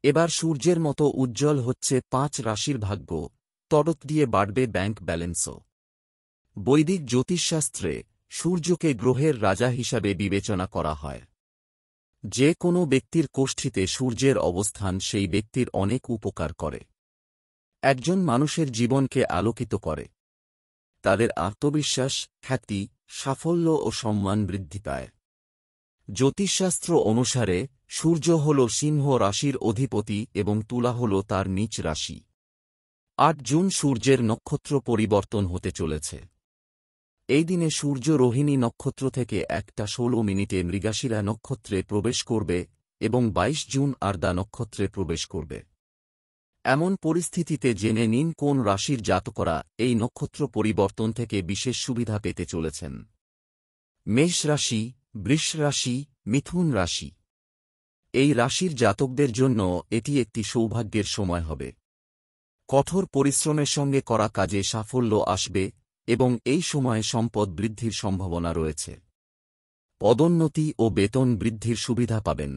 এবার সূর্যের মতো উজ্জ্বল হচ্ছে 5 রাশির ভাগ্য, তড়ক দিয়ে বাড়বে ব্যাংক ব্যালেন্সও। বৈদিক জ্যোতিষশাস্ত্রে সূর্যকে গ্রহের রাজা হিসাবে বিবেচনা করা হয়। যে কোনো ব্যক্তির কোষ্ঠীতে সূর্যের অবস্থান সেই ব্যক্তির অনেক উপকার করে। একজন মানুষের জীবনকে আলোকিত করে। তাদের আত্মবিশ্বাস, খ্যাতি, সাফল্য ও সম্মান বৃদ্ধি পায়। জ্যোতিষশাস্ত্র অনুসারে সূর্য হল সিংহ রাশির অধিপতি এবং তুলা হল তার নিচ রাশি। 8 জুন সূর্যের নক্ষত্র পরিবর্তন হতে চলেছে। এই দিনে সূর্য রোহিণী নক্ষত্র থেকে 1:16 মৃগশিরা নক্ষত্রে প্রবেশ করবে এবং 22 জুন আরদা নক্ষত্রে প্রবেশ করবে। এমন পরিস্থিতিতে জেনে নিন কোন রাশির জাতকরা এই নক্ষত্র পরিবর্তন থেকে বিশেষ সুবিধা পেতে চলেছেন। মেষ রাশি, বৃষ রাশি, মিথুন রাশি। এই রাশির জাতকদের জন্য এটি একটি সৌভাগ্যের সময় হবে। কঠোর পরিশ্রমের সঙ্গে করা কাজে সাফল্য আসবে এবং এই সময়ে সম্পদ বৃদ্ধির সম্ভাবনা রয়েছে। পদোন্নতি ও বেতন বৃদ্ধির সুবিধা পাবেন।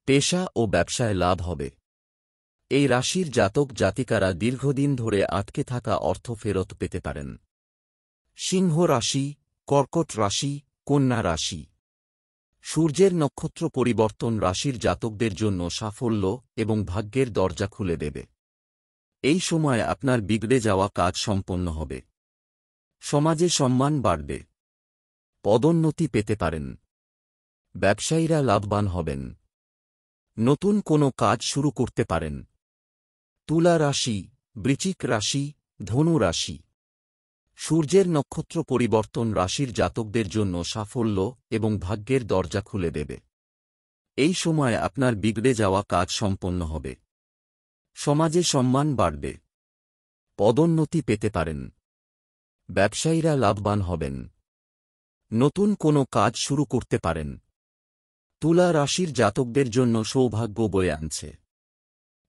পেশা ও ব্যবসায় লাভ হবে। এই রাশির জাতক জাতিকারা দীর্ঘদিন ধরে আটকে থাকা অর্থ ফেরত পেতে পারেন। সিংহ রাশি, কর্কট রাশি, কন্যা রাশি। সূর্যের নক্ষত্র পরিবর্তন রাশির জাতকদের জন্য সাফল্য এবং ভাগ্যের দরজা খুলে দেবে। এই সময় আপনার বিগড়ে যাওয়া কাজ সম্পন্ন হবে। সমাজে সম্মান বাড়বে। পদোন্নতি পেতে পারেন। ব্যবসায়ীরা লাভবান হবেন। নতুন কোনো কাজ শুরু করতে পারেন। তুলা রাশি, বৃশ্চিক রাশি, ধনু রাশি। সূর্যের নক্ষত্র পরিবর্তন রাশির জাতকদের জন্য সাফল্য এবং ভাগ্যের দরজা খুলে দেবে। এই সময় আপনার বিগড়ে যাওয়া কাজ সম্পন্ন হবে। সমাজে সম্মান বাড়বে। পদোন্নতি পেতে পারেন। ব্যবসায়ীরা লাভবান হবেন। নতুন কোনো কাজ শুরু করতে পারেন। তুলা রাশির জাতকদের জন্য সৌভাগ্য বয়ে আনছে।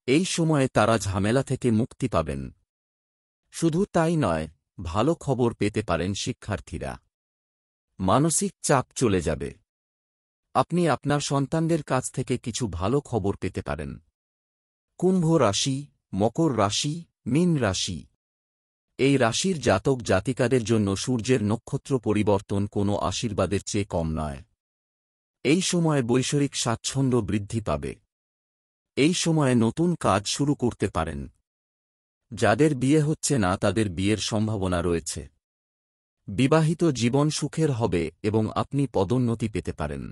এই সময়ে তারা ঝামেলা থেকে মুক্তি পাবেন। শুধু তাই নয়, ভালো খবর পেতে পারেন শিক্ষার্থীরা। মানসিক চাপ চলে যাবে। আপনি আপনার সন্তানদের কাছ থেকে কিছু ভালো খবর পেতে পারেন। কুম্ভ রাশি, মকর রাশি, মীন রাশি। এই রাশির জাতক জাতিকাদের জন্য সূর্যের নক্ষত্র পরিবর্তন কোনো আশীর্বাদের চেয়ে কম নয়। এই সময়ে বৈষয়িক স্বাচ্ছন্দ্য বৃদ্ধি পাবে। এই সময়ে নতুন কাজ শুরু করতে পারেন। যাদের বিয়ে হচ্ছে না তাদের বিয়ের সম্ভাবনা রয়েছে। বিবাহিত জীবন সুখের হবে এবং আপনি পদোন্নতি পেতে পারেন।